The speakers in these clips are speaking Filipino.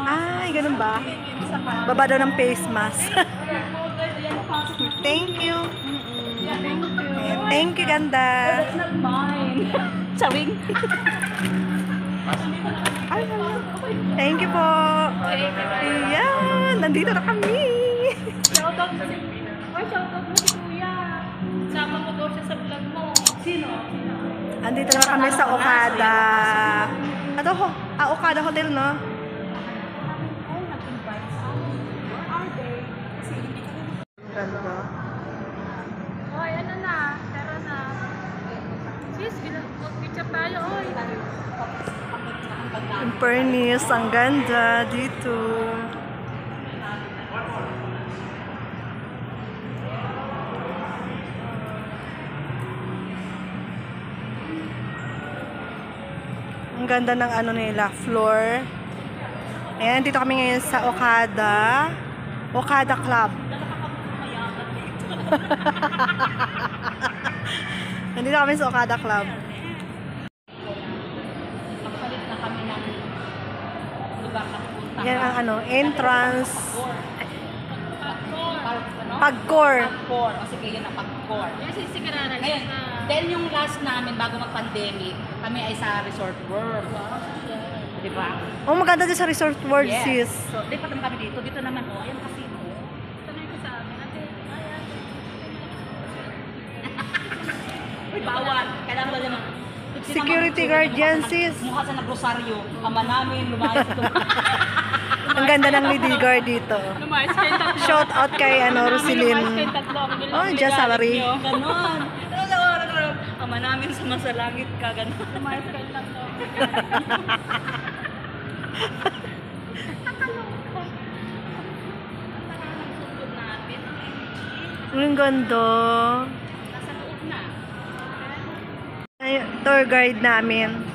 Ay, ganun ba? Baba daw ng face mask. Thank you. Thank you, ganda. That's not mine. Chawing. Thank you po. Ayan, nandito na kami. Shoutout mo si... Ay, shoutout mo si Kuya. Sama ko daw siya sa vlog mo. Sino? Andito na kami sa Okada. Ano ho? Okada Hotel, no? Ganda. Hoy, ano na? Tara na. Sis, mag-picture tayo, oy. In fairness, ang ganda dito. Ang ganda ng ano nila, floor. Ayan, dito kami ngayon sa Okada. Okada Club. Nandito kami sa Okada Club. Magpalit na kami ng lugar na pupunta. Yan ang ano, entrance. Pagcor. Pagcor. Pagcor. O sige, yun ang Pagcor. Yes, sigurado. Ngayon, then yung last namin bago mag-pandemic, kami ay sa Resort World. Diba? Oh, maganda din sa Resort World, Yes. sis. So, di pa naman kami dito. Dito naman, oh, ayan kasi. Tanay ko sa amin. Ate, ayan. Uy, bawal. Kailangan ba naman? Security guard yan, sis. Mukha sa nagrosaryo. Ama namin, lumayas ito. Ang ganda ng lady guard dito. Lumayas kayo tatlo. Shout out kay Roselyn. Lumayas kayo tatlo. Oh, just salary. Ganon. Ama namin sa masalangit ka, ganon. Lumayas kayo tatlo. Ang ganda. Nasa loob na. Ay, tour guide namin.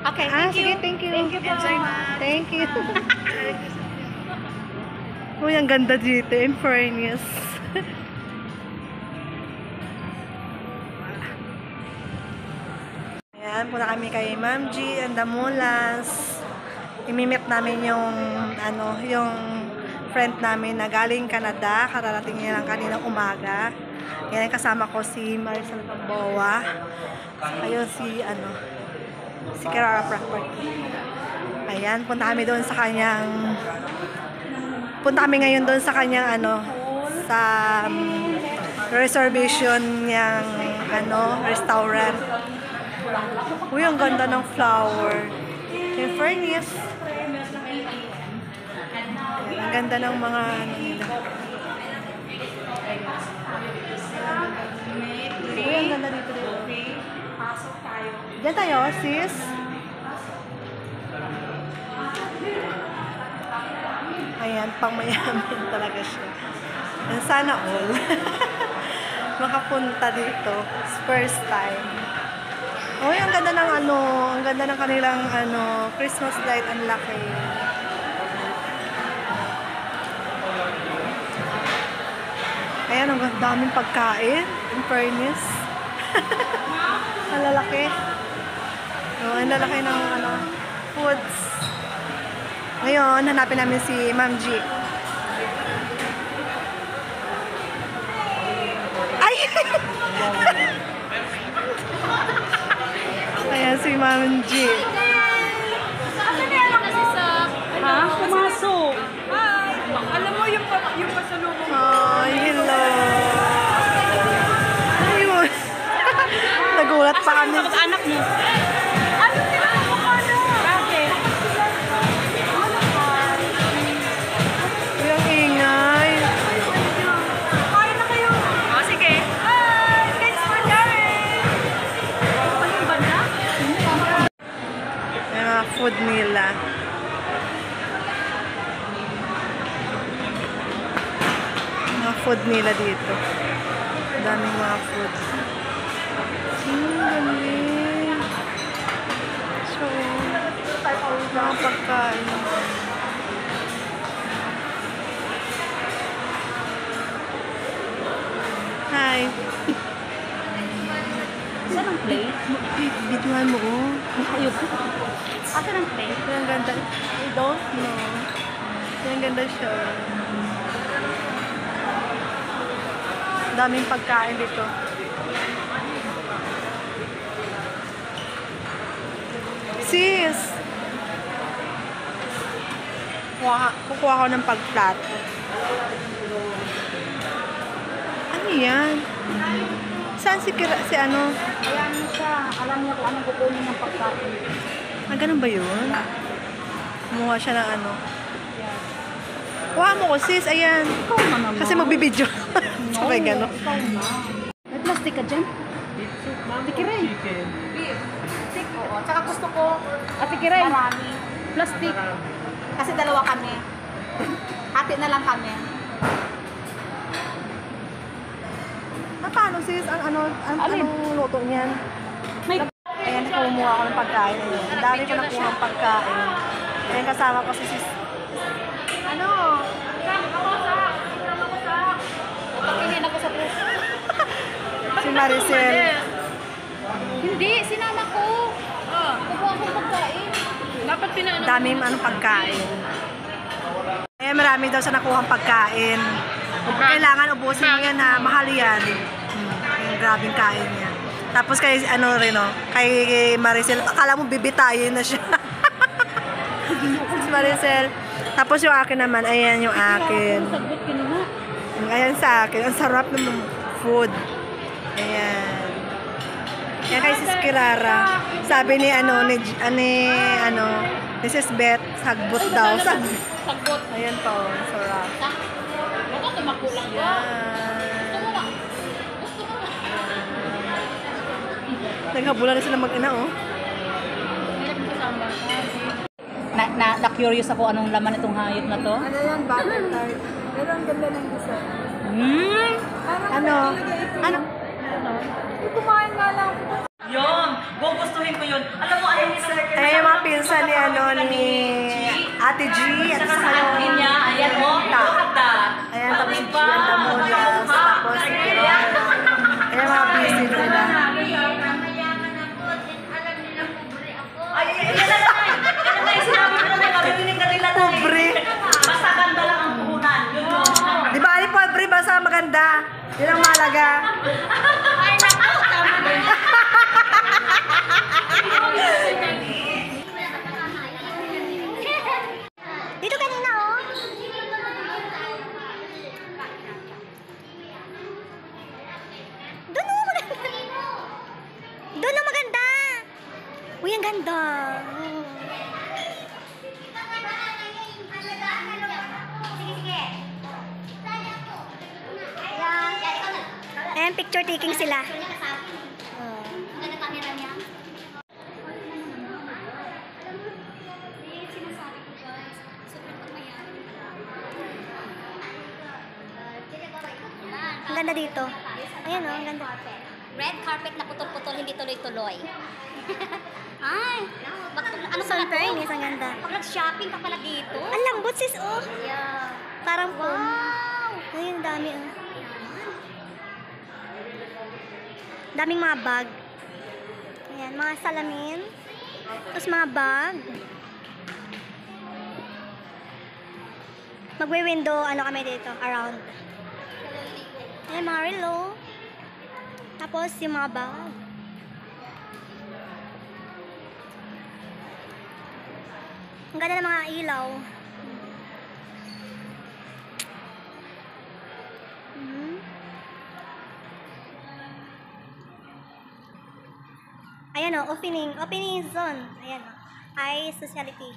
Okay, Sige, thank you. Thank you po. Thank you. Uy, ang ganda dito, in fairness. Ayan, punta kami kay Ma'am G and the Mulas. Imimit namin yung, yung friend namin na galing Canada. Kararating niya lang kaninang umaga. Yan, kasama ko si Marisol Gamboa. Ayun si, si Carrara Property. Ayan, punta kami doon sa kanyang, ngayon doon sa kanyang, sa reservation niyang, restaurant. Uy, ang ganda ng flower. In fairness. Ang ganda ng mga, nila. Uy, ang ganda dito. Pasok tayo. Diyan tayo, sis. Ayan, pang mayaman talaga siya. And sana all. Makapunta dito. It's first time. Uy, ang ganda ng ang ganda ng kanilang Christmas light, ang laki. Ayan, ang daming pagkain. In fairness. Ang lalaki. Oh, ang lalaki ng foods. Ngayon, hanapin namin si Ma'am G. Ay! Ayan si Ma'am G. Ha? Pumasok. Alam mo yung pasalubong. Ay, hello. Ayun. Nagulat pa kami. Bakit anak mo? Ano sila mo ka na? Bakit? Uy, ang ingay. Kain na kayo. Oh, sige. Hi! Thanks for sharing! Ano yung banda? Yung mga food nila. Mga food nila dito. Daming mga food. Galing. So, mga pagkain. Hi. Saan ang plate? Videohan mo, oh. Ayun. Asan ang plate? Ang ganda. I don't know. Ang ganda siya. Daming pagkain dito. Sis! Kukuha ko ng pagplato. Ano yan? Saan si ano? Ayan siya. Alam niya kung anong kukunin ng pagkain. Ah, ganun ba yun? Kumuha siya ng ano. Kuha mo ko, sis. Ayan. Ikaw na naman. Kasi magbibidyo. Sabay gano'n. Ikaw na. May plastic ka dyan? Tikiray. Plastic, oo. Tsaka gusto ko, tikiray. Marami. Plastic. Kasi dalawa kami. Hati na lang kami. Paano sis? Anong luto niyan? May Ayan, kumuha ko ng pagkain. Ayan. Ang dami ko nakuha ng pagkain. Ayan, kasama ko si sis. Ano? pagkinin ako sa puso. Si Maricel. Hindi, sinama ko. Kukuha ko pagkain. Dapat pinaano. Daming pagkain. Ayan, marami daw sa nakuha pagkain. Kailangan ubusin mo yan ha. Mahal yan. Yung grabing kain niya. Tapos kay kay Maricel, akala mo bibitayin na siya. Si Maricel. Tapos yung akin naman, ayan yung akin. Sagot kinuha. Ayan sa akin. Ang sarap ng food. Ayan. Yan kay Sis Kirara. Sabi ni Mrs. Beth, sagbot daw. Sagot. Ayan to, sarap. Baka tumakulang ko. Gusto mo ba? Gusto mo ba? Naghabulan na sila mag-ina, oh. Na-curious ako anong laman itong hayop na to. Ano yan? Butter tart. Pero ang ganda ng design. Ano? Kumain nga lang ako. Yun! Gugustuhin ko yun. Alam mo, ayun yung Ayan yung mga pinsan ni Ate G. At saka yung niya. Ayan mo. Ta. Ayan, tapos si G ang Damulas. Tapos si Kirara. Ayan mga busy nila. Ay, yan na lang. Yan na lang. Sinabi ko na marinig ka nila tayo. Pobre. Basta ganda lang ang puhunan. Yun yun. Di ba, Ali, pobre, basta maganda. Yun ang mahalaga. Ay, naku. Tama na. Dito kanina, oh. Doon, oh, maganda. Doon, oh, maganda. Uy, ang ganda. Oh. Ayan, picture taking sila. Oh. Ang ganda dito. Ayan, oh, ang ganda. Red carpet na putol-putol, hindi tuloy-tuloy. Ay, ano Sun Fairness, ang ganda. Pag nag-shopping ka pala dito. Ang lambot, sis, oh. Yeah. Parang foam. Wow! Ayun, dami, oh. Daming mga bag. Ayan, mga salamin. Tapos mga bag. Magwe-window, kami dito, around. Ayan, mga relo. Tapos, yung mga bag. Ang ganda ng mga ilaw. Ayan o, opening zone. Ayan o, high sociality.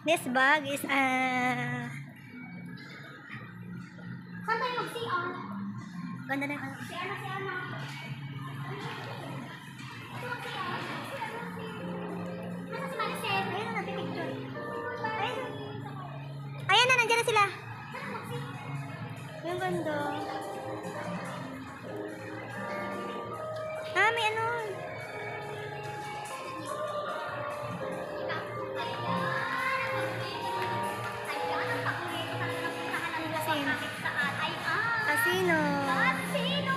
This bag is, Saan tayo mag-CR? ganda na yung CR na. Nasa si Maricel? Ayan na, picture. Ayan na, nandiyan na sila. Yung ganda. Ah, may ano. Saan? Ay, Casino. Casino!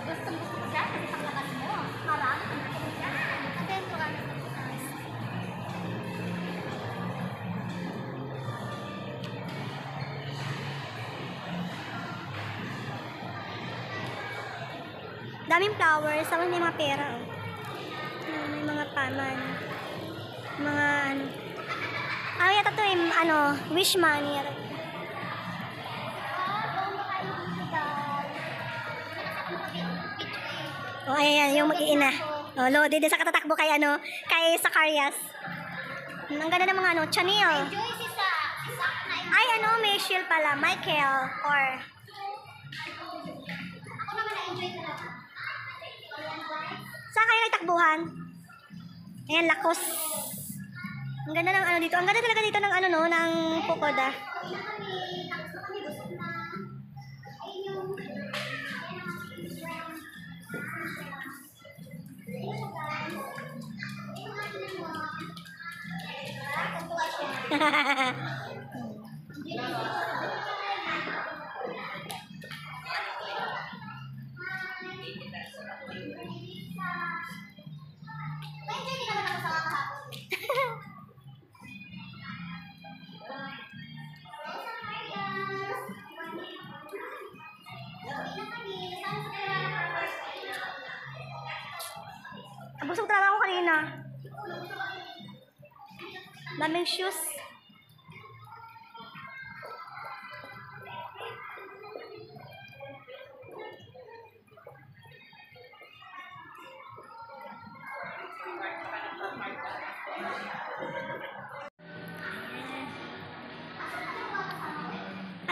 Gusto ko siya? Daming flowers. Tapos may mga pera. Oh. May mga paman. Mga ano. Yata to yung wish money. Yata. Oh, ayan, yung mag-iina. Oh, loaded sa katatakbo kay kay Zacarias. Ang ganda ng mga Chanel. Ay, Michelle pala, Michael, or... Saan kayo nagtakbuhan? Ayan, Lakos. Ang ganda ng dito. Ang ganda talaga dito ng ng Pukoda. Busog talaga ako kanina. Daming shoes.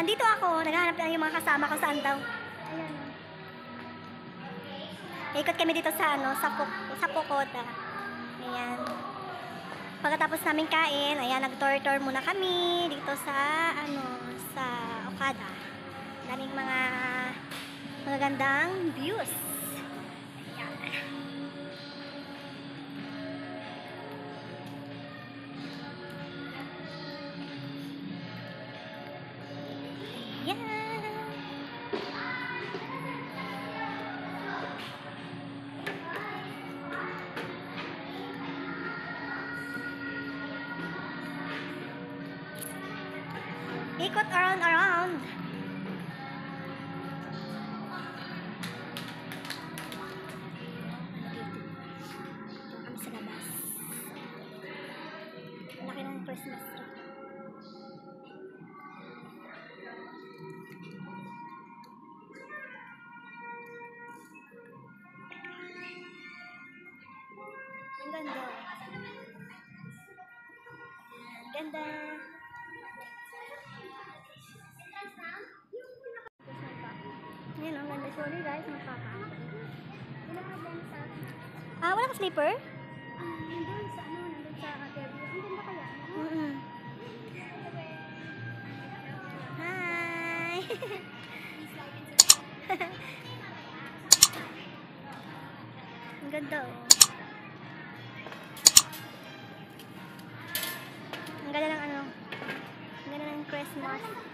Andito ako, naghahanap lang yung mga kasama ko saan daw. Ayan. Ikot kami dito sa sa Pukoda. Ayan. Pagkatapos namin kain, ayan, nag-tour-tour muna kami dito sa sa Okada. Daming mga magagandang views. Ayan. Ayan. Ikot around. Kami sa labas. Ang laki ng Christmas tree. Ang ganda. Ang ganda. Ayan, ang ganda. Sorry guys, magpapa. Wala ka sleeper? Nandun sa Gabriel. Ang ganda kaya. Hi! Ang ganda oh. Ang ganda ng Ang ganda ng Christmas.